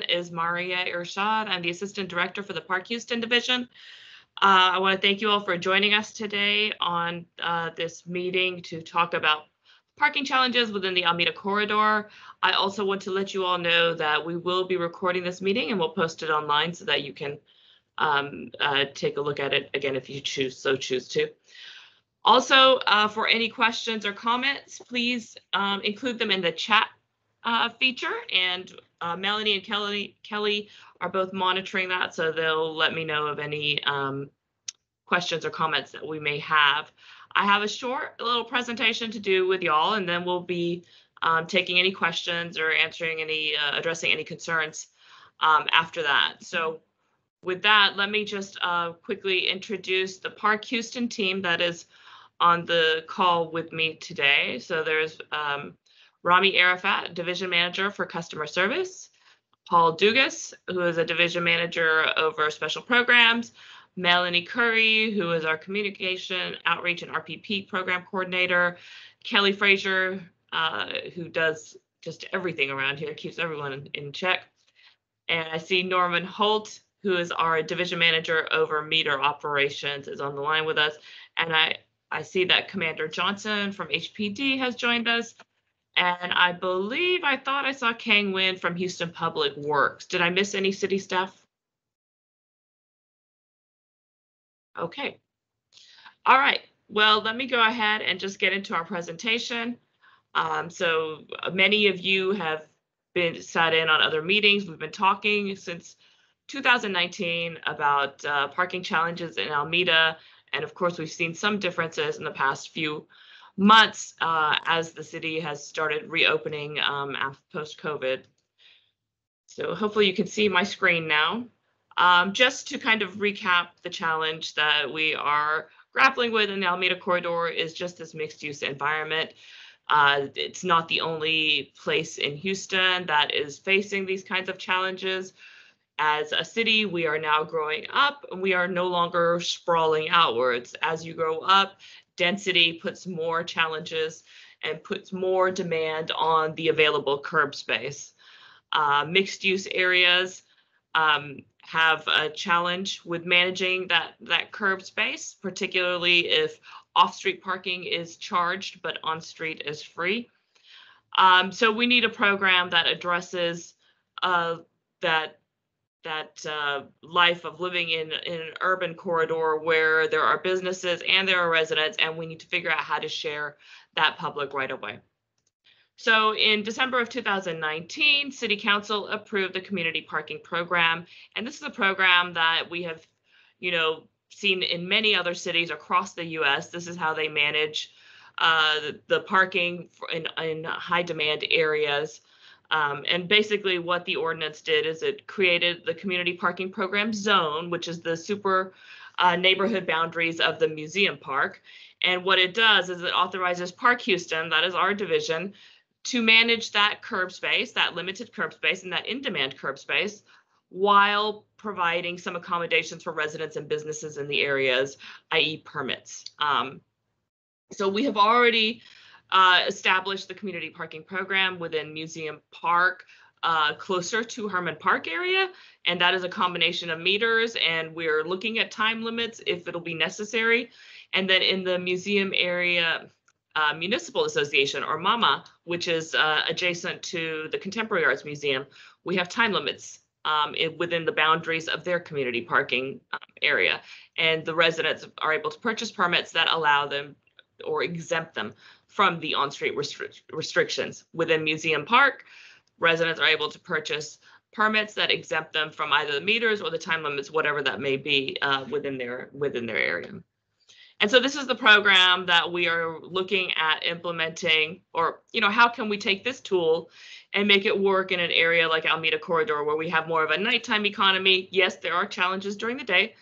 is Maria Irshad. I'm the Assistant Director for the Park Houston Division. I want to thank you all for joining us today on this meeting to talk about parking challenges within the Almeda corridor. I also want to let you all know that we will be recording this meeting and we'll post it online so that you can take a look at it again if you choose to. Also, for any questions or comments, please include them in the chat feature, and Melanie and Kelly are both monitoring that, so they'll let me know of any questions or comments that we may have. I have a short little presentation to do with y'all, and then we'll be taking any questions or answering any, addressing any concerns after that. So with that, let me just quickly introduce the Park Houston team that is on the call with me today. So there's Rami Arafat, Division Manager for Customer Service, Paul Dugas, who is a Division Manager over Special Programs, Melanie Curry, who is our Communication, Outreach, and RPP Program Coordinator, Kelly Frazier, who does just everything around here, keeps everyone in check. And I see Norman Holt, who is our Division Manager over Meter Operations, is on the line with us. And I see that Commander Johnson from HPD has joined us. And I thought I saw Kang Win from Houston Public Works. Did I miss any city staff? Okay. All right. Well, let me go ahead and just get into our presentation. So many of you have been sat in on other meetings. We've been talking since 2019 about parking challenges in Almeda. And of course, we've seen some differences in the past few months as the city has started reopening post-COVID. So hopefully you can see my screen now. Just to kind of recap, the challenge that we are grappling with in the Almeda corridor is just this mixed use environment. It's not the only place in Houston that is facing these kinds of challenges. As a city, we are now growing up and we are no longer sprawling outwards. As you grow up, density puts more challenges and puts more demand on the available curb space. Mixed use areas have a challenge with managing that curb space, particularly if off-street parking is charged, but on-street is free. So we need a program that addresses that life of living in an urban corridor where there are businesses and there are residents, and we need to figure out how to share that public right away. So in December of 2019, City Council approved the community parking program. And this is a program that we have, seen in many other cities across the US. This is how they manage the parking in high demand areas. And basically what the ordinance did is it created the community parking program zone, which is the super neighborhood boundaries of the museum park. And what it does is it authorizes Park Houston, that is our division, to manage that curb space, that limited curb space and that in-demand curb space, while providing some accommodations for residents and businesses in the areas, i.e. permits. So we have already established the community parking program within Museum Park, closer to Herman Park area, and that is a combination of meters, and we're looking at time limits if it'll be necessary. And then in the museum area Municipal Association, or MAMA, which is adjacent to the Contemporary Arts Museum, we have time limits within the boundaries of their community parking area. And the residents are able to purchase permits that allow them or exempt them from the on-street restrictions. Within Museum Park, residents are able to purchase permits that exempt them from either the meters or the time limits, whatever that may be within their area. And so this is the program that we are looking at implementing, or, how can we take this tool and make it work in an area like Almeda Corridor, where we have more of a nighttime economy. Yes, there are challenges during the day,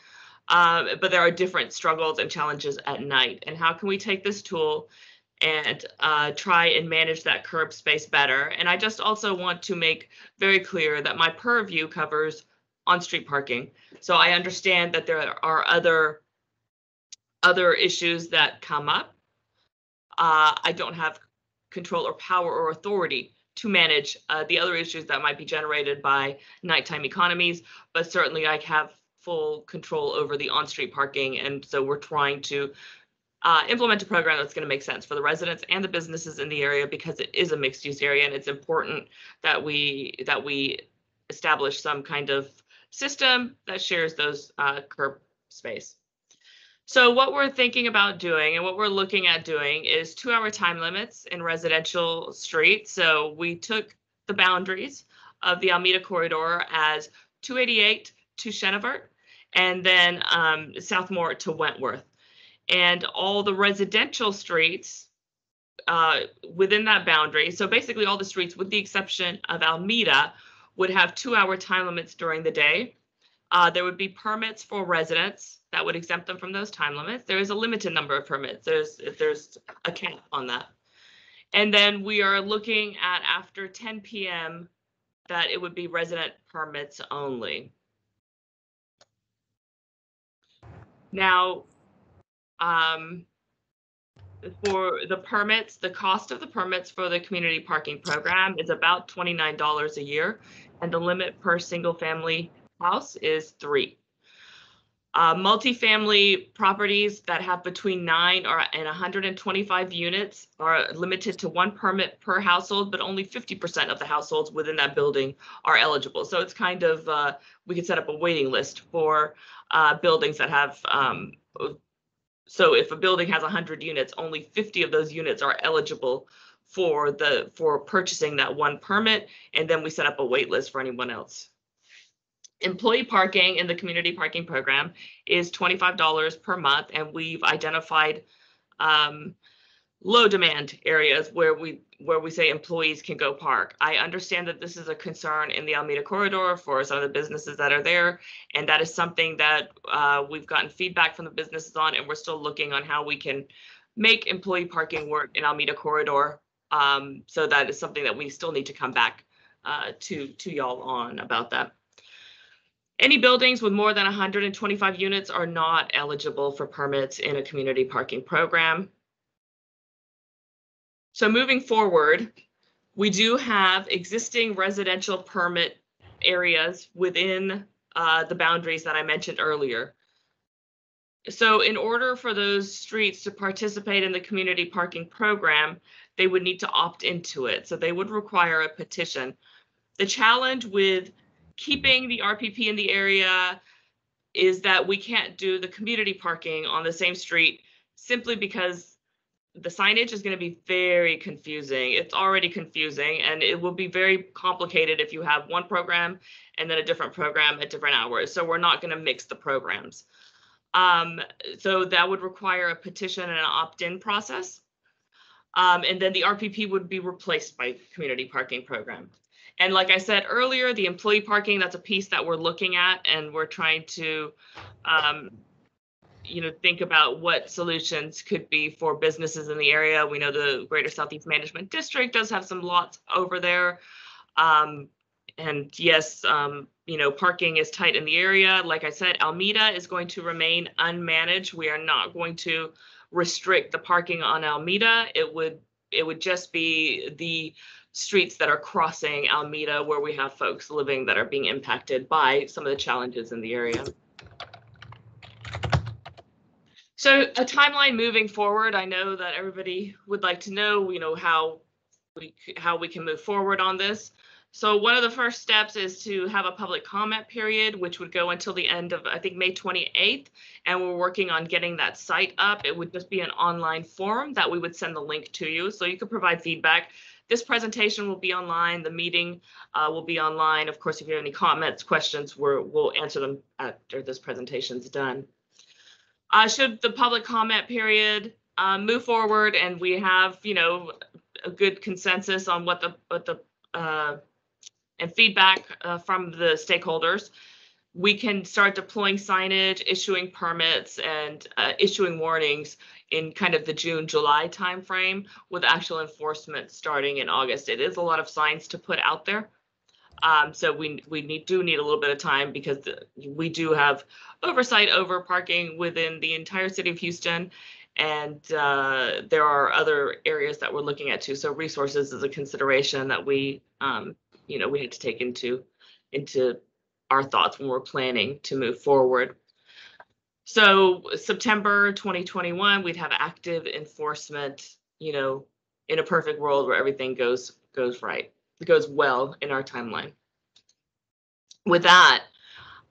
but there are different struggles and challenges at night. And how can we take this tool and try and manage that curb space better? And I just also want to make very clear that my purview covers on-street parking. So I understand that there are other issues that come up. I don't have control or power or authority to manage the other issues that might be generated by nighttime economies, but certainly I have full control over the on-street parking, and so we're trying to implement a program that's going to make sense for the residents and the businesses in the area, because it is a mixed-use area, and it's important that we establish some kind of system that shares those curb space. So what we're thinking about doing and what we're looking at doing is 2-hour time limits in residential streets. So we took the boundaries of the Almeda corridor as 288 to Chenevert, and then Southmore to Wentworth. And all the residential streets within that boundary, so basically all the streets with the exception of Almeda, would have 2-hour time limits during the day. There would be permits for residents that would exempt them from those time limits. There is a limited number of permits. There's a cap on that. And then we are looking at after 10 p.m. that it would be resident permits only. Now, for the permits, the cost of the permits for the community parking program is about $29 a year, and the limit per single family house is 3. Multifamily properties that have between 9 and 125 units are limited to 1 permit per household, but only 50% of the households within that building are eligible. So it's kind of, we could set up a waiting list for buildings that have, so if a building has 100 units, only 50 of those units are eligible for purchasing that 1 permit, and then we set up a wait list for anyone else. Employee parking in the community parking program is $25 per month, and we've identified low demand areas where we say employees can go park. I understand that this is a concern in the Almeda corridor for some of the businesses that are there, and that is something that we've gotten feedback from the businesses on, and we're still looking on how we can make employee parking work in Almeda corridor. So that is something that we still need to come back to y'all on about that. Any buildings with more than 125 units are not eligible for permits in a community parking program. So moving forward, we do have existing residential permit areas within the boundaries that I mentioned earlier. So in order for those streets to participate in the community parking program, they would need to opt into it. So they would require a petition. The challenge with keeping the RPP in the area is that we can't do the community parking on the same street simply because the signage is going to be very confusing. It's already confusing, and it will be very complicated if you have one program and then a different program at different hours. So we're not going to mix the programs. So that would require a petition and an opt-in process. And then the RPP would be replaced by community parking program. And like I said earlier, the employee parking, that's a piece that we're looking at, and we're trying to, think about what solutions could be for businesses in the area. We know the Greater Southeast Management District does have some lots over there. And yes, parking is tight in the area. Like I said, Almeda is going to remain unmanaged. We are not going to restrict the parking on Almeda. It would just be the streets that are crossing Almeda where we have folks living that are being impacted by some of the challenges in the area. So a timeline moving forward, I know that everybody would like to know, how we can move forward on this. So one of the first steps is to have a public comment period, which would go until the end of, I think, May 28th. And we're working on getting that site up. It would just be an online forum that we would send the link to you, so you could provide feedback. This presentation will be online. The meeting will be online. Of course, if you have any comments, questions, we'll answer them after this presentation is done. Should the public comment period move forward and we have, a good consensus on what the and feedback from the stakeholders, we can start deploying signage, issuing permits, and issuing warnings in kind of the June, July timeframe, with actual enforcement starting in August. It is a lot of signs to put out there. So we do need a little bit of time, because we do have oversight over parking within the entire city of Houston. And there are other areas that we're looking at too. So resources is a consideration that we had to take into our thoughts when we're planning to move forward. So September 2021, we'd have active enforcement, in a perfect world where everything goes right, goes well in our timeline. With that,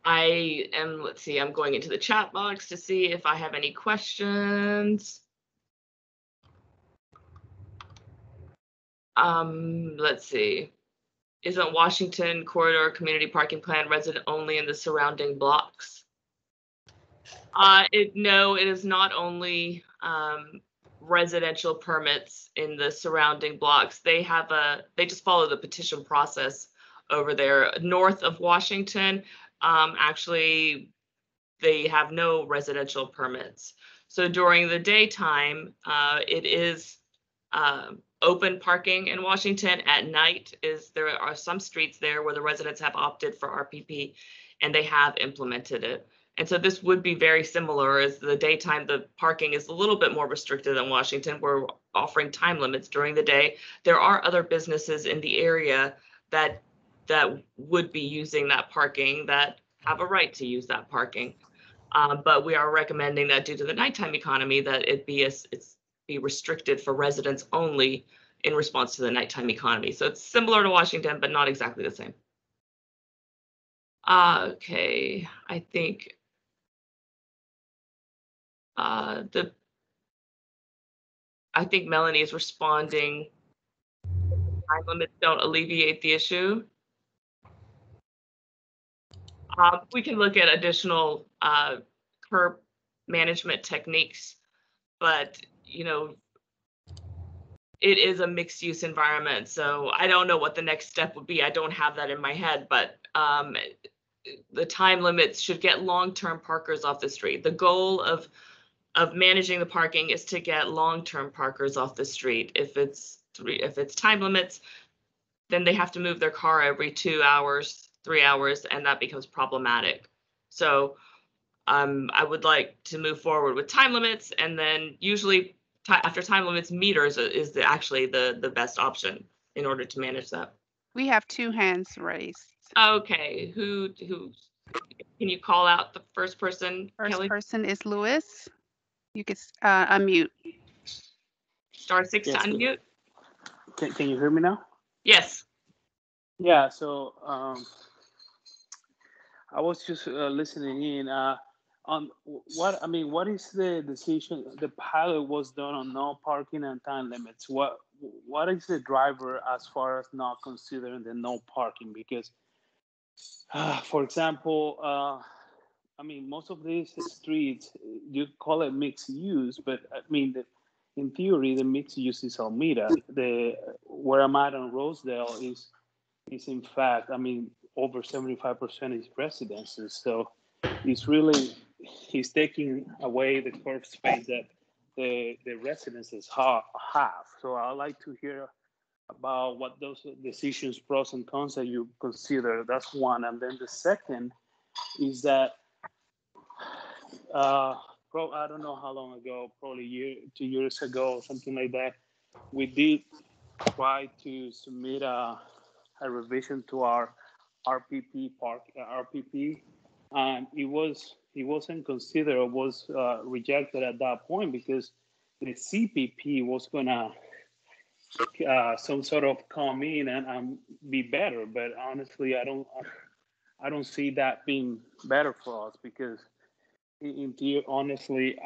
let's see, I'm going into the chat box to see if I have any questions. Let's see. Isn't Washington Corridor Community Parking Plan resident only in the surrounding blocks? No, it is not only residential permits in the surrounding blocks. They just follow the petition process over there. North of Washington, actually, they have no residential permits. So during the daytime, it is open parking in Washington. At night, there are some streets there where the residents have opted for RPP, and they have implemented it. And so this would be very similar. As the daytime, the parking is a little bit more restricted than Washington. We're offering time limits during the day. There are other businesses in the area that would be using that parking, that have a right to use that parking. But we are recommending that due to the nighttime economy, that it be restricted for residents only in response to the nighttime economy. So it's similar to Washington, but not exactly the same. Okay, I think Melanie is responding. Time limits don't alleviate the issue. We can look at additional curb management techniques, but it is a mixed use environment. So I don't know what the next step would be. I don't have that in my head, but the time limits should get long-term parkers off the street. The goal of managing the parking is to get long-term parkers off the street. If it's time limits, then they have to move their car every 2 hours, 3 hours, and that becomes problematic. So I would like to move forward with time limits, and then usually after time limits, meters is actually the best option in order to manage that. We have 2 hands raised. Okay, who can you call out the first person? First Kelly? person is Louis. You can unmute. Star 6 to unmute. Can you hear me now? Yes. Yeah. So I was just listening in on what is the decision? The pilot was done on no parking and time limits. What is the driver as far as not considering the no parking? Because, for example, most of these streets, you call it mixed use, but in theory, the mixed use is Almeda. Where I'm at on Rosedale is in fact, over 75% is residences. So he's taking away the curb space that the residences have. So I'd like to hear about what those decisions, pros and cons that you consider. That's one. And then the second is that I don't know how long ago, probably 2 years ago, something like that, we did try to submit a revision to our RPP, and it wasn't considered, or was rejected at that point, because the CPP was gonna some sort of come in and be better. But honestly, I don't see that being better for us, because honestly,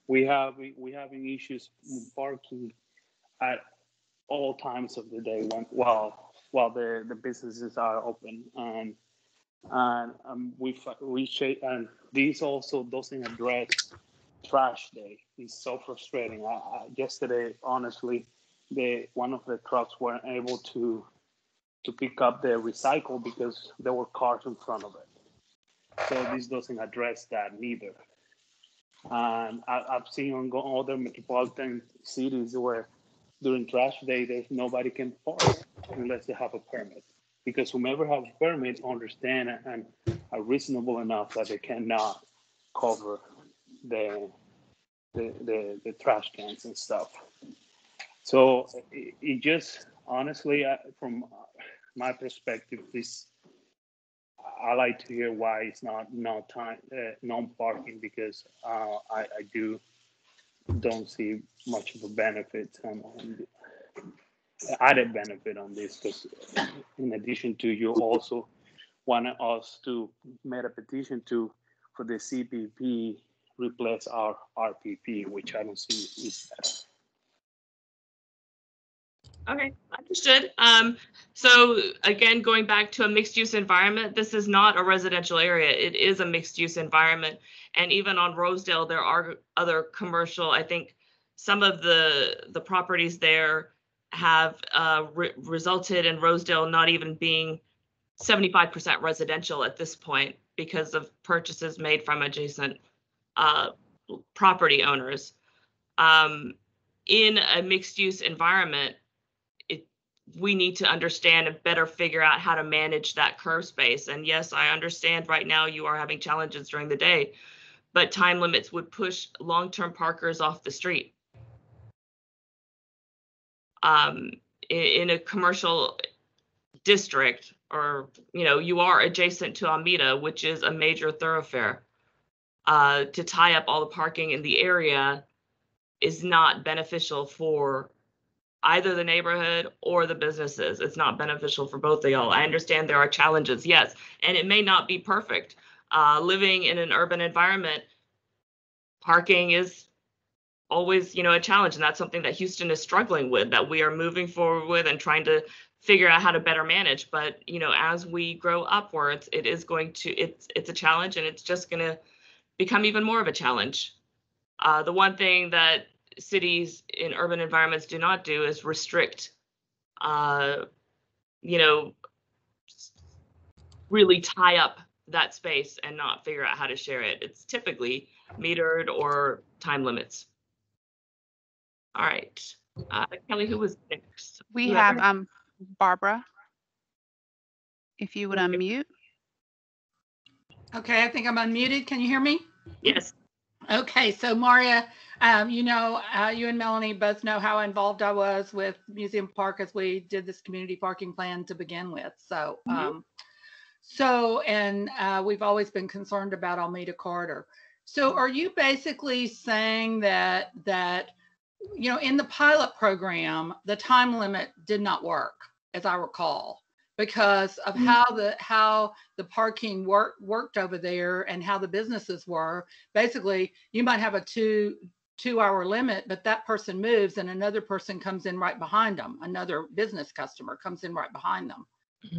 we having issues with parking at all times of the day while the businesses are open, and this also doesn't address trash day. It's so frustrating. Yesterday, honestly, one of the trucks weren't able to pick up the recycle because there were cars in front of it. So this doesn't address that neither. And I've seen on other metropolitan cities where during trash day, nobody can park unless they have a permit. Because whomever has a permit understand and are reasonable enough that they cannot cover the the trash cans and stuff. So it just honestly, from my perspective, this I like to hear why it's not non-parking, because I don't see much of a benefit on added benefit on this, because in addition to, you also want us to make a petition to for the CPP replace our RPP, which I don't see is that. Okay, understood. So again, going back to a mixed use environment, this is not a residential area. It is a mixed use environment. And even on Rosedale, there are other commercial, I think some of the properties there have resulted in Rosedale not even being 75% residential at this point because of purchases made from adjacent property owners. In a mixed use environment, we need to understand and better figure out how to manage that curb space. And yes, I understand right now you are having challenges during the day, but time limits would push long-term parkers off the street. In a commercial district, or you are adjacent to Almeda, which is a major thoroughfare, to tie up all the parking in the area is not beneficial for either the neighborhood or the businesses. It's not beneficial for both of y'all. I understand there are challenges, yes, and it may not be perfect. Living in an urban environment, parking is always, a challenge, and that's something that Houston is struggling with, that we are moving forward with and trying to figure out how to better manage. But, as we grow upwards, it is going to, it's a challenge, and it's just going to become even more of a challenge. The one thing that cities in urban environments do not do is restrict, really tie up that space and not figure out how to share it. It's typically metered or time limits. All right, Kelly, who was next? We have Barbara. If you would unmute. Okay, I think I'm unmuted. Can you hear me? Yes. Okay, so Maria, you and Melanie both know how involved I was with Museum Park as we did this community parking plan to begin with. So, we've always been concerned about Almeda Corridor. So, are you basically saying that in the pilot program, the time limit did not work, as I recall, because of how the parking worked over there and how the businesses were? Basically, you might have a two-hour limit, but that person moves and another person comes in right behind them. Another business customer comes in right behind them.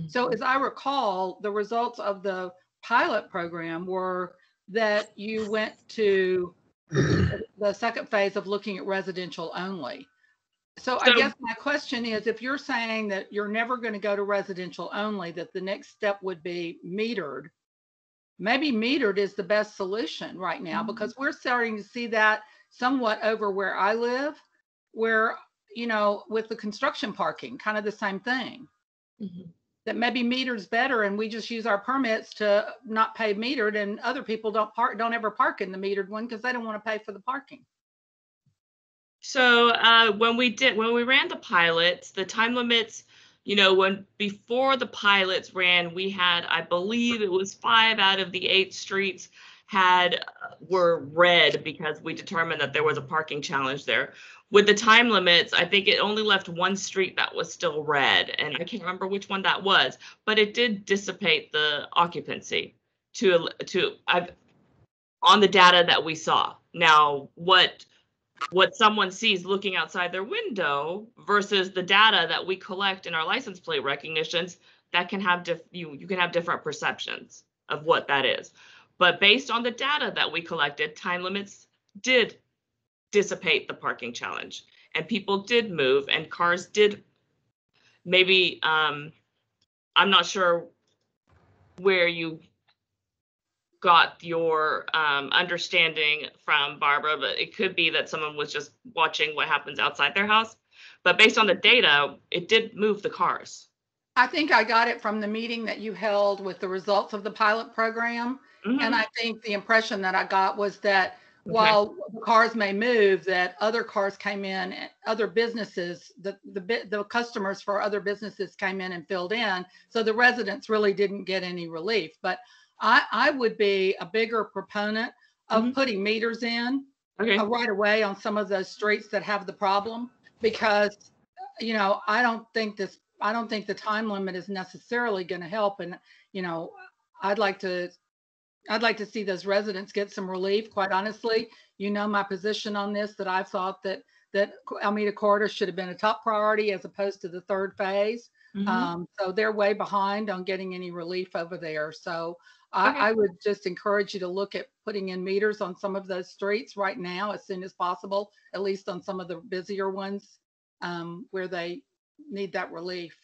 So as I recall, the results of the pilot program were that you went to the second phase of looking at residential only. So I guess my question is, if you're saying that you're never going to go to residential only, that the next step would be metered, maybe metered is the best solution right now, because we're starting to see that somewhat over where I live, where, with the construction parking, kind of the same thing. That maybe metered's better, and we just use our permits to not pay metered, and other people don't ever park in the metered one because they don't want to pay for the parking. So when we ran the pilots, the time limits, before the pilots ran, we had, I believe it was 5 out of the 8 streets were red because we determined that there was a parking challenge there. With the time limits, I think it only left 1 street that was still red, and I can't remember which one that was, but it did dissipate the occupancy on the data that we saw. Now, what someone sees looking outside their window versus the data that we collect in our license plate recognitions, that can have you can have different perceptions of what that is. But based on the data that we collected, time limits did dissipate the parking challenge, and people did move, and cars did. Maybe I'm not sure where you got your understanding from, Barbara, but it could be that someone was just watching what happens outside their house. But based on the data, it did move the cars. I think I got it from the meeting that you held with the results of the pilot program. And I think the impression that I got was that while cars may move, that other cars came in, other businesses, the customers for other businesses came in and filled in. So the residents really didn't get any relief. But I would be a bigger proponent of putting meters in right away on some of those streets that have the problem, because, you know, I don't think the time limit is necessarily going to help. And, you know, I'd like to see those residents get some relief. Quite honestly, you know, my position on this, that I've thought that Almeda Corridor should have been a top priority as opposed to the third phase. So they're way behind on getting any relief over there. So I would just encourage you to look at putting in meters on some of those streets right now as soon as possible, at least on some of the busier ones where they need that relief.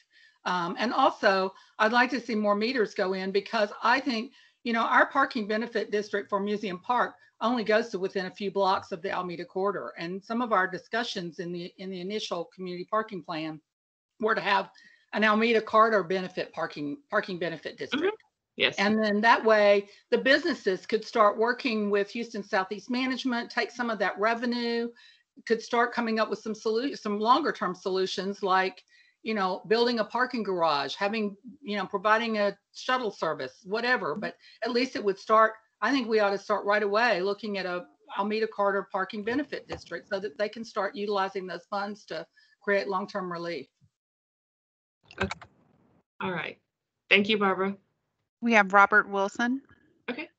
And also, I'd like to see more meters go in, because I think, you know, our parking benefit district for Museum Park only goes to within a few blocks of the Almeda Corridor. And some of our discussions in the initial community parking plan were to have an Almeda Corridor benefit parking benefit district. Yes. And then that way the businesses could start working with Houston Southeast Management, take some of that revenue, could start coming up with some longer term solutions, like, you know, building a parking garage, having, you know, providing a shuttle service, whatever. But at least it would start. I think we ought to start right away looking at a Almeda Corridor parking benefit district, so that they can start utilizing those funds to create long-term relief. Okay. All right. Thank you, Barbara. We have Robert Wilson. Okay.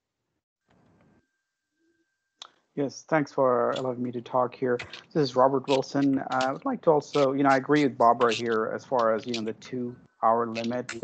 Yes, thanks for allowing me to talk here. This is Robert Wilson. I would like to also, you know, I agree with Barbara here as far as, you know, the 2-hour limit.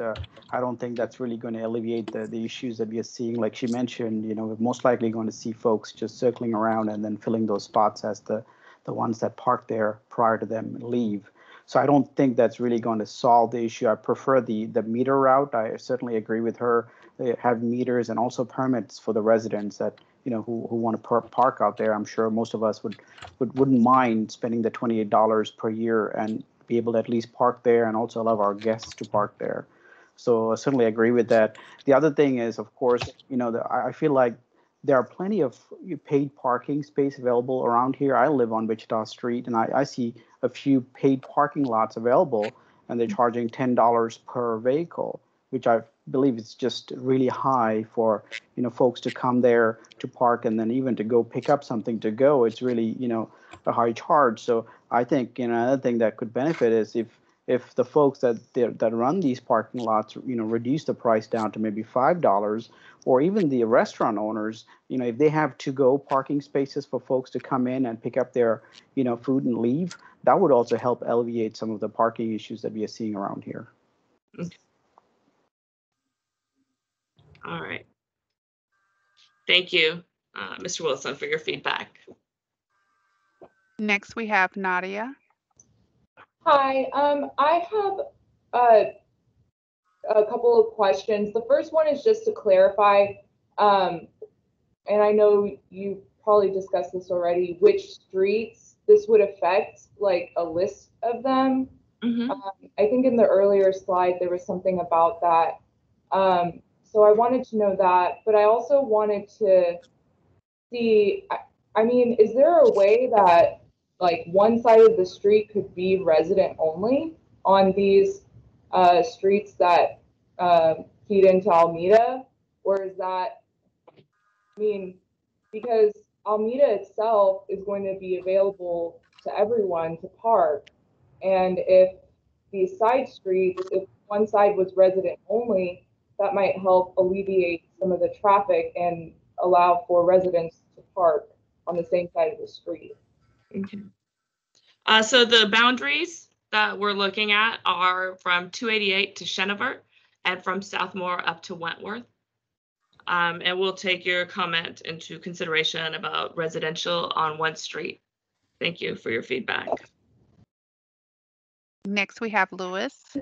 I don't think that's really going to alleviate the issues that we are seeing. Like she mentioned, you know, we're most likely going to see folks just circling around and then filling those spots as the ones that park there prior to them leave. So I don't think that's really going to solve the issue. I prefer the meter route. I certainly agree with her. They have meters and also permits for the residents that, you know, who want to park out there. I'm sure most of us wouldn't mind spending the $28 per year and be able to at least park there, and also allow our guests to park there. So I certainly agree with that. The other thing is, of course, you know, I feel like there are plenty of paid parking space available around here. I live on Wichita Street, and I see a few paid parking lots available, and they're charging $10 per vehicle, which I believe is just really high for, you know, folks to come there to park, and then even to go pick up something to go. It's really, you know, a high charge. So I think, you know, another thing that could benefit is if the folks that run these parking lots, you know, reduce the price down to maybe $5, or even the restaurant owners, you know, if they have to-go parking spaces for folks to come in and pick up their, you know, food and leave, that would also help alleviate some of the parking issues that we are seeing around here. Okay. All right. Thank you, Mr. Wilson, for your feedback. Next, we have Nadia. Hi, I have a couple of questions. The first one is just to clarify, and I know you probably discussed this already, which streets this would affect, like a list of them. I think in the earlier slide there was something about that. So I wanted to know that, but I also wanted to see, I mean, is there a way that like one side of the street could be resident only on these streets that feed into Almeda? Or is that, I mean, because Almeda itself is going to be available to everyone to park. And if these side streets, if one side was resident only, that might help alleviate some of the traffic and allow for residents to park on the same side of the street. Okay. So the boundaries that we're looking at are from 288 to Chenevert and from Southmore up to Wentworth. And we'll take your comment into consideration about residential on one street. Thank you for your feedback. Next, we have Lewis.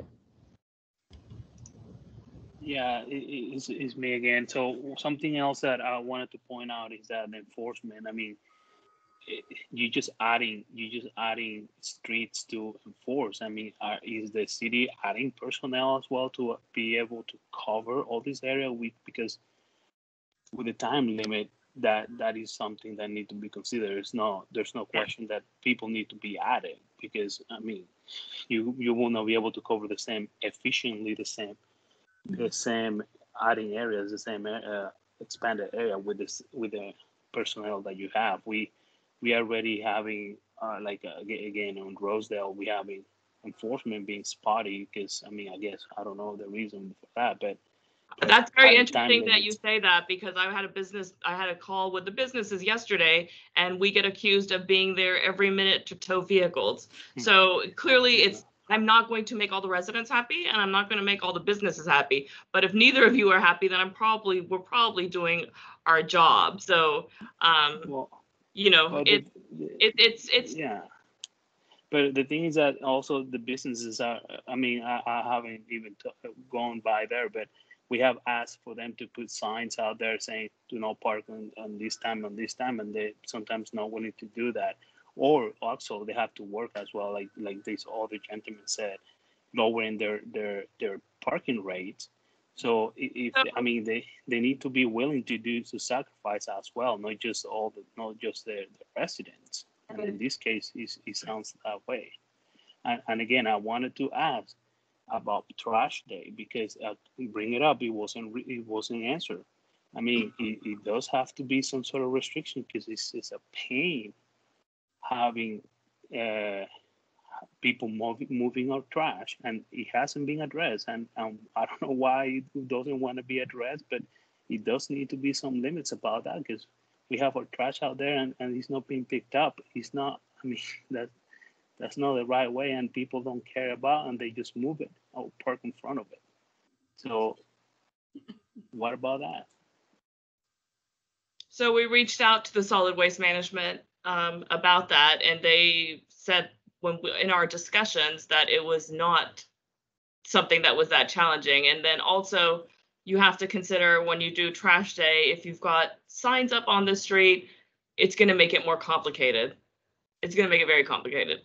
Yeah, it's me again. So something else that I wanted to point out is that the enforcement. I mean, you're just adding streets to enforce. I mean, is the city adding personnel as well to be able to cover all this area? Because with the time limit, that is something that need to be considered. There's no question that people need to be added, because I mean, you will not be able to cover the same efficiently, the same adding areas, the same expanded area with the personnel that you have. We already having again on Rosedale, we having enforcement being spotty, because I mean, I guess I don't know the reason for that, but that's very adding interesting time that you limits. say that, because I had a call with the businesses yesterday, and we get accused of being there every minute to tow vehicles. So clearly I'm not going to make all the residents happy, and I'm not going to make all the businesses happy. But if neither of you are happy, then we're probably doing our job. So, Well, it's yeah. But the thing is that also the businesses are, I mean, I haven't even gone by there, but we have asked for them to put signs out there saying, do not park on this time, and they sometimes not willing to do that. Or also they have to work as well, like this other gentleman said, lowering their parking rates. So I mean, they need to be willing to sacrifice as well, not just the residents. And in this case, it sounds that way. And again, I wanted to ask about trash day, because bring it up, it wasn't answered. I mean, it does have to be some sort of restriction, because it's a pain having people moving our trash, and it hasn't been addressed. And I don't know why it doesn't want to be addressed, but it does need to be some limits about that, because we have our trash out there, and it's not being picked up. It's not, I mean, that's not the right way, and people don't care about, and they just move it or park in front of it. So what about that? So we reached out to the solid waste management about that, and they said in our discussions that it was not something that was that challenging. And then also, you have to consider when you do trash day, if you've got signs up on the street, it's going to make it more complicated. It's going to make it very complicated.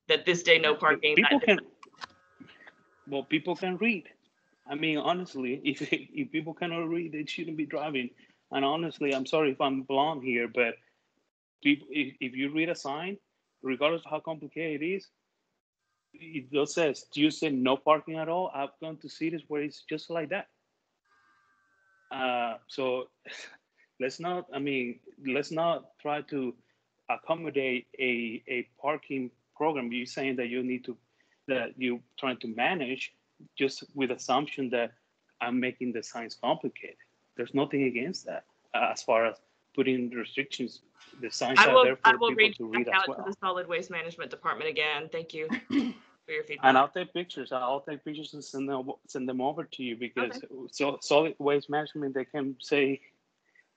That this day no parking. People can read. I mean, honestly, if people cannot read, they shouldn't be driving. And honestly, I'm sorry if I'm blunt here, but people, if you read a sign, regardless of how complicated it is, it just says, do you say no parking at all? I've gone to cities where it's just like that. So let's not try to accommodate a parking program. You're saying that you're trying to manage, just with assumption that I'm making the signs complicated. There's nothing against that as far as putting restrictions. The signs are there for people to read as well. I will reach out to the solid waste management department again. Thank you for your feedback. And I'll take pictures. And send them over to you, because so solid waste management, they can say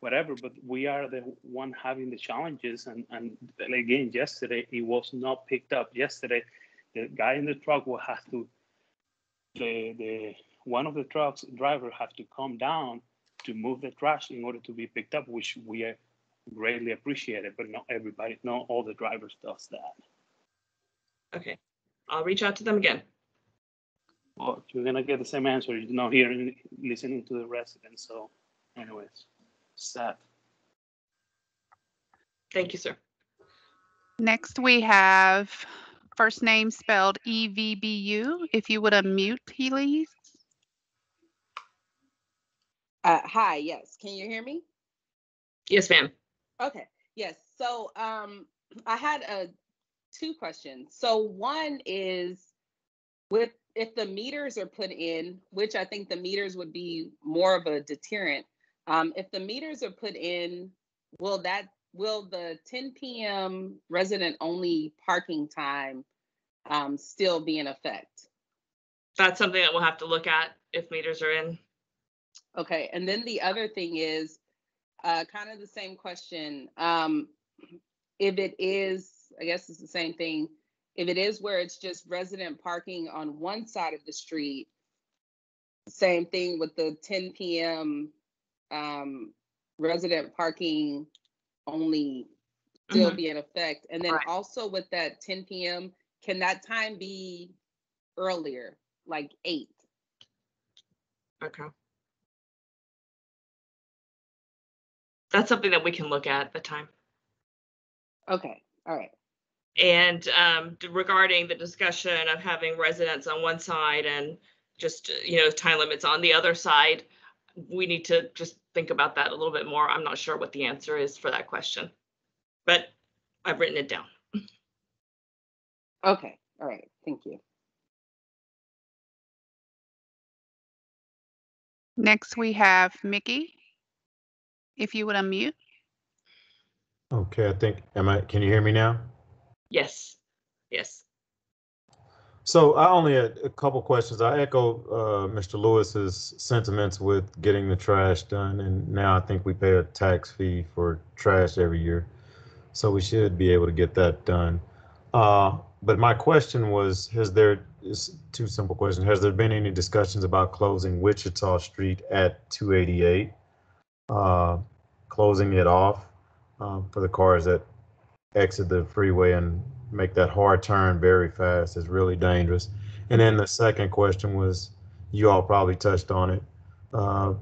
whatever, but we are the one having the challenges. And again, yesterday it was not picked up. Yesterday, the guy in the truck will have to, the one of the truck's driver have to come down to move the trash in order to be picked up, which we are greatly appreciated, but not all the drivers does that. Okay, I'll reach out to them again. Well, you're gonna get the same answer. You're not hearing, listening to the residents. So, anyways, sad. Thank you, sir. Next, we have first name spelled EVBU. If you would unmute, please. Hi, yes. Can you hear me? Yes, ma'am. Okay, yes. So I had two questions. So one is, if the meters are put in, which I think the meters would be more of a deterrent, if the meters are put in, will the 10 p.m. resident only parking time still be in effect? That's something that we'll have to look at if meters are in. Okay, and then the other thing is kind of the same question. If it is, I guess it's the same thing. If it is where it's just resident parking on one side of the street, same thing with the 10 p.m. Resident parking only still be in effect. And then also with that 10 p.m., can that time be earlier, like 8? Okay. that's something that we can look at the time. Okay, all right. And regarding the discussion of having residents on one side and just, time limits on the other side, we need to just think about that a little bit more. I'm not sure what the answer is for that question, but I've written it down. Okay, all right, thank you. Next, we have Mickey. If you would unmute. Okay, can you hear me now? Yes. Yes. So I only had a couple questions. I echo Mr. Lewis's sentiments with getting the trash done, and now I think we pay a tax fee for trash every year, so we should be able to get that done. But my question was, is two simple questions. Has there been any discussions about closing Wichita Street at 288, closing it off for the cars that exit the freeway and make that hard turn very fast? Is really dangerous. And then the second question was, you all probably touched on it.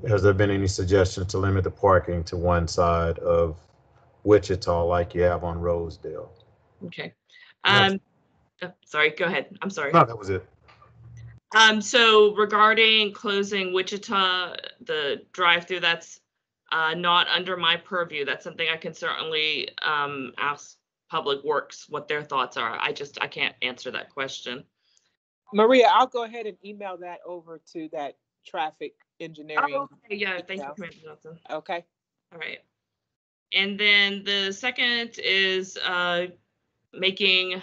Has there been any suggestions to limit the parking to one side of Wichita like you have on Rosedale? Okay. That's- Sorry, go ahead. I'm sorry. No, that was it. So regarding closing Wichita, the drive-through, that's not under my purview. That's something I can certainly ask Public Works what their thoughts are. I can't answer that question. Maria, I'll go ahead and email that over to that traffic engineering. Oh, okay. Yeah, thank you, email. Commissioner Johnson. Okay. All right. And then the second is making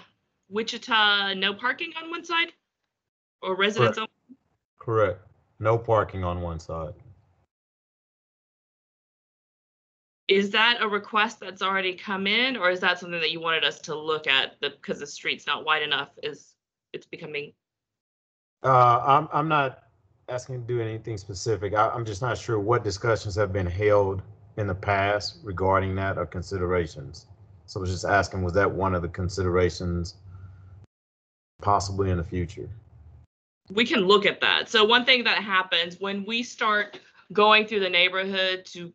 Wichita no parking on one side, or residents only? Correct. No parking on one side. Is that a request that's already come in, or is that something that you wanted us to look at because the street's not wide enough? It's becoming? I'm not asking to do anything specific. I'm just not sure what discussions have been held in the past regarding that or considerations. So I was just asking, was that one of the considerations possibly in the future? We can look at that. So one thing that happens when we start going through the neighborhood to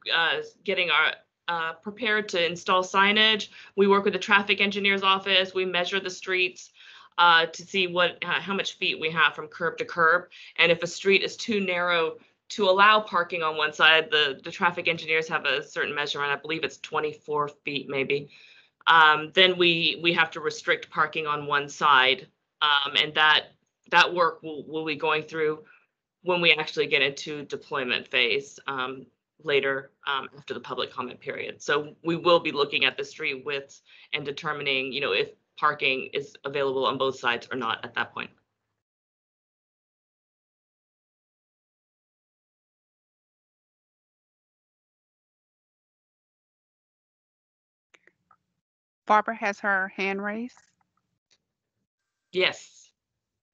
getting our prepared to install signage, we work with the traffic engineer's office. We measure the streets to see how much feet we have from curb to curb. And if a street is too narrow to allow parking on one side, the traffic engineers have a certain measurement. I believe it's 24 feet maybe. Then we have to restrict parking on one side. And that work will be going through when we actually get into deployment phase later after the public comment period. So we will be looking at the street widths and determining, if parking is available on both sides or not at that point. Barbara has her hand raised. Yes.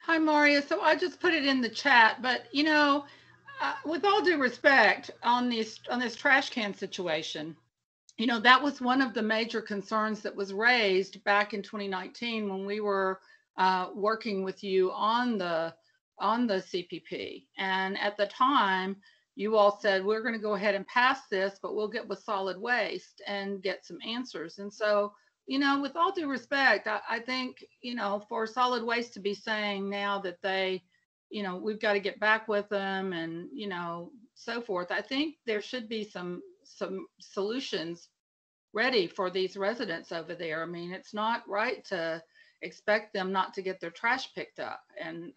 Hi, Maria. So I just put it in the chat, but with all due respect on this trash can situation, that was one of the major concerns that was raised back in 2019 when we were working with you on the CPP. And at the time, you all said, we're going to go ahead and pass this, but we'll get with solid waste and get some answers. And so, with all due respect, I think, for solid waste to be saying now that they, we've got to get back with them and, so forth, I think there should be some solutions ready for these residents over there. I mean, it's not right to expect them not to get their trash picked up. And,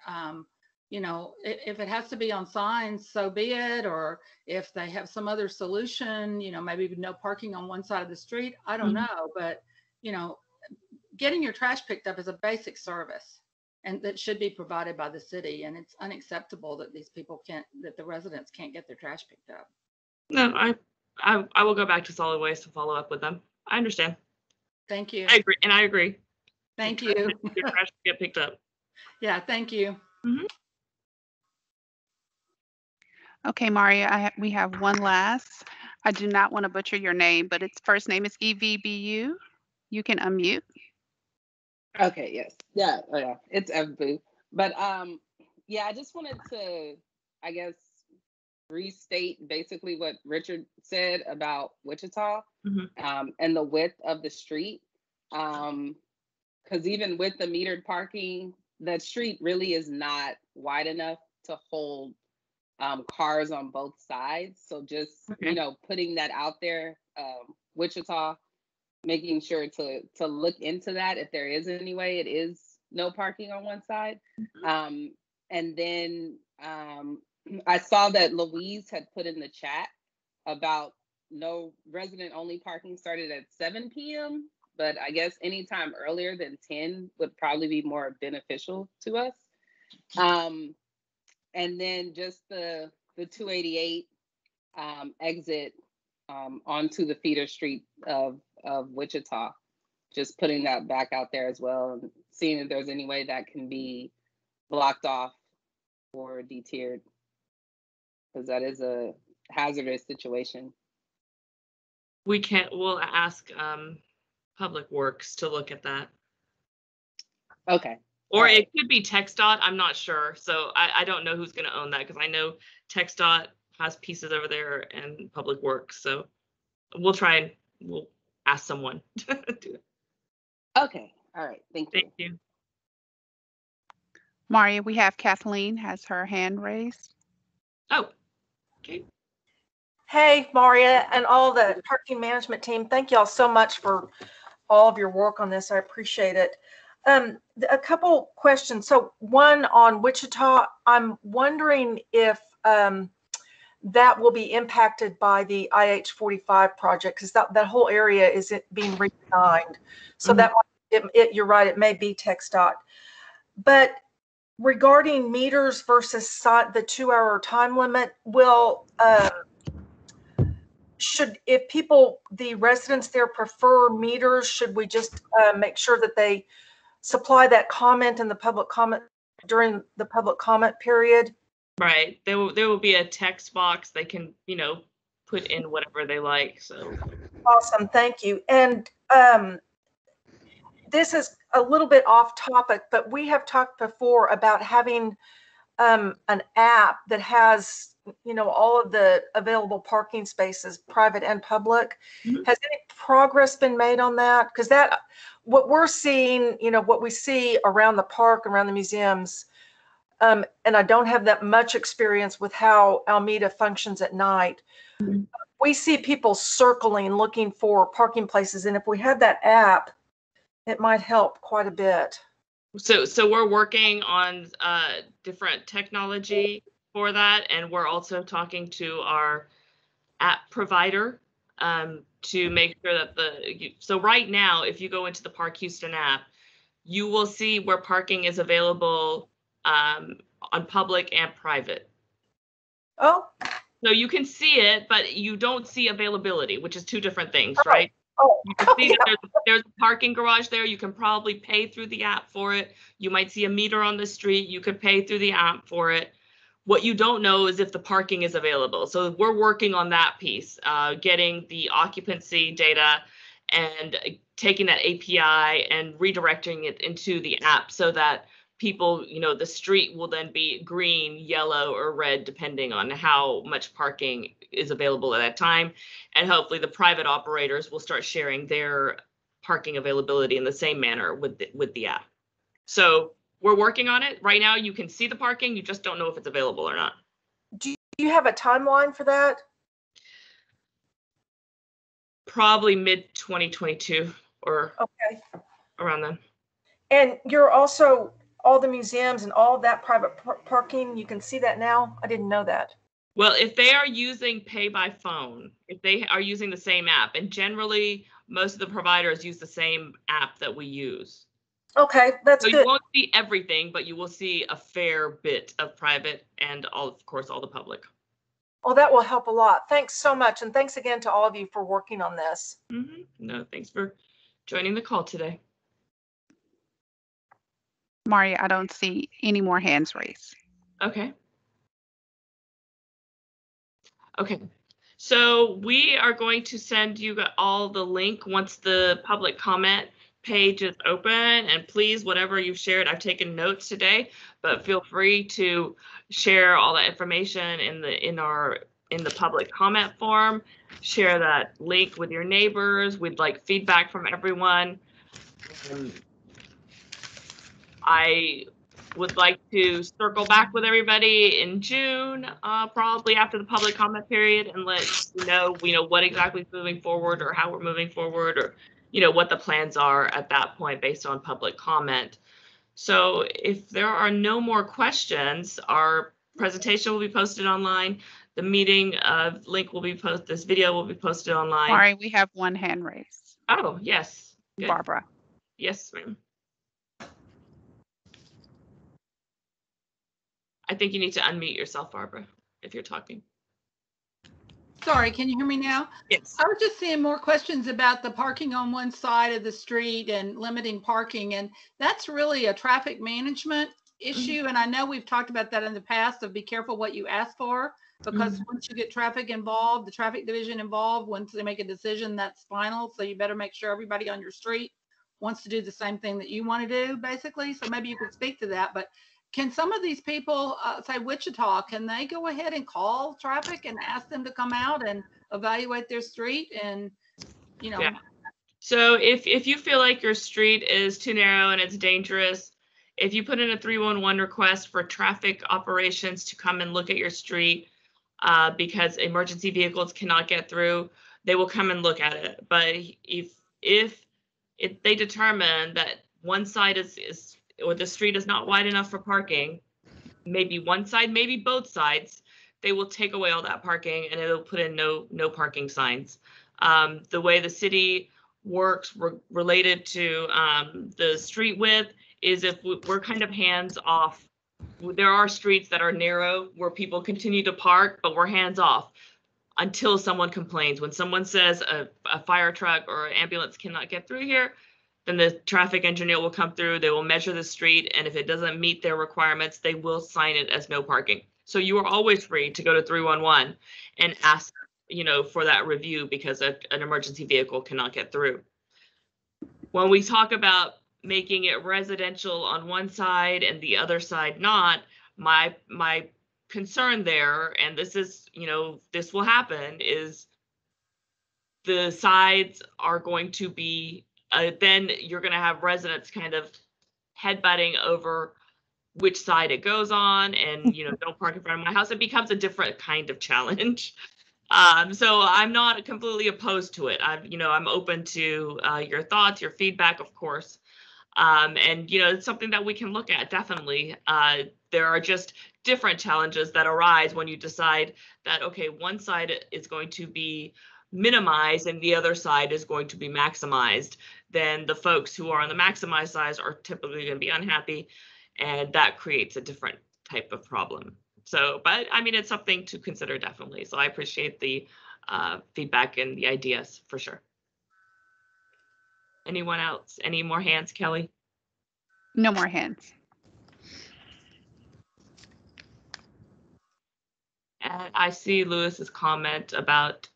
if it has to be on signs, so be it. Or if they have some other solution, maybe no parking on one side of the street, I don't know. But, getting your trash picked up is a basic service and that should be provided by the city. And it's unacceptable that that the residents can't get their trash picked up. No, I will go back to solid waste and follow up with them. I understand. Thank you. I agree. And I agree. Thank you. Your trash will get picked up. Yeah, thank you. Mm-hmm. Okay, Maria, we have one last. I do not want to butcher your name, but its first name is EVBU. You can unmute. Okay, yes. Yeah, it's Evu. But yeah, I just wanted to, I guess, restate basically what Richard said about Wichita, Mhm. and the width of the street. Because even with the metered parking, that street really is not wide enough to hold cars on both sides. So just, Okay. putting that out there, Wichita, making sure to look into that if there is any way it is no parking on one side. And then I saw that Louise had put in the chat about no resident only parking started at 7 p.m. But I guess anytime earlier than 10 would probably be more beneficial to us. And then just the 288 exit onto the feeder street of Wichita, just putting that back out there as well, and seeing if there's any way that can be blocked off or detiered, because that is a hazardous situation. We'll ask Public Works to look at that. Okay. Or Right. it could be TxDOT, I'm not sure. So I don't know who's going to own that, because I know TxDOT has pieces over there and Public Works. So we'll ask someone to do it. Okay. All right. Thank you. Thank you. Maria, we have Kathleen has her hand raised. Oh, okay. Hey, Maria, and all the parking management team. Thank y'all so much for all of your work on this. I appreciate it. A couple questions. So one on Wichita, I'm wondering if that will be impacted by the IH-45 project, because that whole area is being redesigned. So that you're right, it may be TxDOT. But regarding meters versus the 2-hour time limit, will if the residents there prefer meters, should we just make sure that they supply that comment in the public comment during the public comment period? Right. There will be a text box. They can, put in whatever they like. So Awesome. Thank you. And this is a little bit off topic, but we have talked before about having an app that has all of the available parking spaces, private and public. Has any progress been made on that? Because what we're seeing, what we see around the park, around the museums, and I don't have that much experience with how Almeda functions at night. We see people circling, looking for parking places, and if we had that app, it might help quite a bit. So we're working on different technology for that, and we're also talking to our app provider to make sure that so right now, if you go into the Park Houston app, you will see where parking is available on public and private. Oh. So you can see it, but you don't see availability, which is two different things, right? Oh, you can see that there's a parking garage there. You can probably pay through the app for it. You might see a meter on the street. You could pay through the app for it. What you don't know is if the parking is available. So we're working on that piece, getting the occupancy data and taking that API and redirecting it into the app so that people, the street will then be green, yellow, or red, depending on how much parking is available at that time. And hopefully the private operators will start sharing their parking availability in the same manner with the app. So we're working on it. Right now, you can see the parking. You just don't know if it's available or not. Do you have a timeline for that? Probably mid-2022 or around then. And you're also, all the museums and all of that private parking, you can see that now? I didn't know that. Well, if they are using pay by phone, if they are using the same app, and generally most of the providers use the same app that we use. Okay, that's good. So you won't see everything, but you will see a fair bit of private and of course, all the public. Well, that will help a lot. Thanks so much. And thanks again to all of you for working on this. No, thanks for joining the call today. Maria, I don't see any more hands raised. Okay. So we are going to send you all the link once the public comment page is open, and please, whatever you've shared, I've taken notes today, but feel free to share all that information in the public comment form. Share that link with your neighbors. We'd like feedback from everyone. I would like to circle back with everybody in June, probably after the public comment period, and let you know, what exactly is moving forward, or how we're moving forward, or what the plans are at that point based on public comment. So if there are no more questions, our presentation will be posted online. The meeting link will be posted. This video will be posted online. Mari, we have one hand raised. Oh, yes. Good. Barbara. Yes, ma'am. I think you need to unmute yourself, Barbara, if you're talking. Sorry, can you hear me now? Yes. I was just seeing more questions about the parking on one side of the street and limiting parking. And that's really a traffic management issue. And I know we've talked about that in the past, of be careful what you ask for, because once you get traffic involved, the traffic division involved, once they make a decision, that's final. So you better make sure everybody on your street wants to do the same thing that you want to do, basically. So maybe you could speak to that. But can some of these people, say Wichita, can they go ahead and call traffic and ask them to come out and evaluate their street? And, Yeah. So if you feel like your street is too narrow and it's dangerous, if you put in a 311 request for traffic operations to come and look at your street, because emergency vehicles cannot get through, they will come and look at it. But if they determine that one side is or the street is not wide enough for parking, maybe one side, maybe both sides, they will take away all that parking and it'll put in no parking signs. The way the city works related to the street width is if we're kind of hands off. There are streets that are narrow where people continue to park, but we're hands off until someone complains. When someone says a fire truck or an ambulance cannot get through here, then the traffic engineer will come through, they will measure the street, and if it doesn't meet their requirements, they will sign it as no parking. So you are always free to go to 311 and ask, for that review because an emergency vehicle cannot get through. When we talk about making it residential on one side and the other side not, my concern there, and this is, this will happen, is the sides are going to be then you're going to have residents kind of headbutting over which side it goes on, and don't park in front of my house. It becomes a different kind of challenge. So I'm not completely opposed to it. I'm open to your thoughts, your feedback, of course. And it's something that we can look at, definitely. There are just different challenges that arise when you decide that, okay, one side is going to be minimized and the other side is going to be maximized. Then the folks who are on the maximized side are typically going to be unhappy, and that creates a different type of problem. So, but I mean, it's something to consider, definitely. So I appreciate the feedback and the ideas for sure. Anyone else? Any more hands, Kelly? No more hands. And I see Lewis's comment about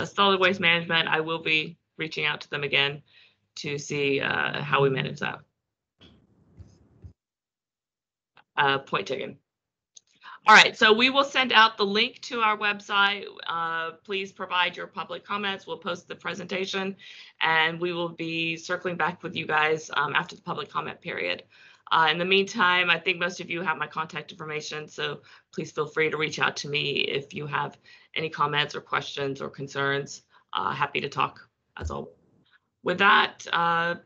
solid waste management. I will be reaching out to them again to see how we manage that. Point taken. All right, so we will send out the link to our website. Please provide your public comments. We'll post the presentation, and we will be circling back with you guys after the public comment period. In the meantime, I think most of you have my contact information, so please feel free to reach out to me if you have any comments or questions or concerns. Happy to talk, as always. With that,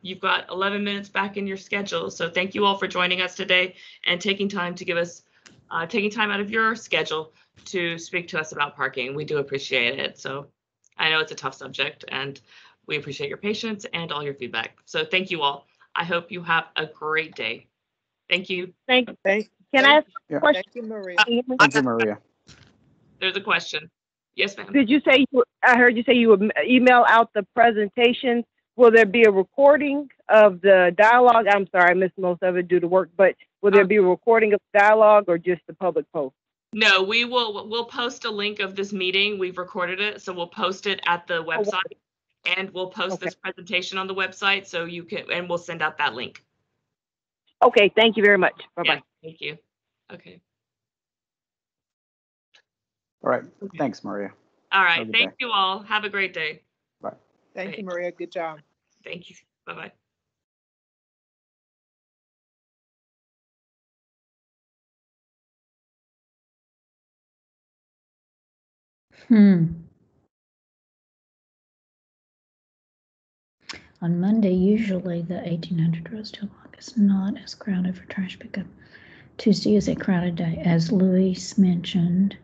you've got 11 minutes back in your schedule, so thank you all for joining us today and taking time to give us taking time out of your schedule to speak to us about parking. We do appreciate it. So I know it's a tough subject, and we appreciate your patience and all your feedback. So thank you all. I hope you have a great day. Thank you. Thank you. Thank Can I ask Yeah. a question? you, Maria. Thank you, Maria. There's a question. Yes, ma'am. Did you say, I heard you say you would email out the presentation. Will there be a recording of the dialogue? I'm sorry, I missed most of it due to work, but will there be a recording of dialogue or just the public post? No, we'll post a link of this meeting. We've recorded it, so we'll post it at the website. And we'll post Okay. this presentation on the website so you can, and we'll send out that link. Okay, thank you very much. Bye-bye. Yeah, thank you. Okay. All right. Thanks, Maria. All Have a right. good Thank day. you all. Have a great day. Bye. Thank you, Maria. Good job. Thank you. Bye-bye. On Monday, usually the 1800 Rosedale Walk is not as crowded for trash pickup. Tuesday is a crowded day, as Luis mentioned.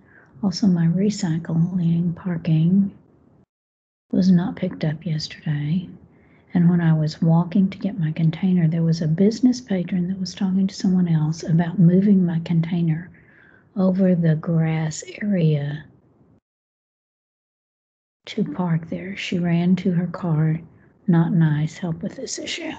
Also, my recycling parking was not picked up yesterday. And when I was walking to get my container, there was a business patron that was talking to someone else about moving my container over the grass area to park there. She ran to her car. Not nice. Help with this issue.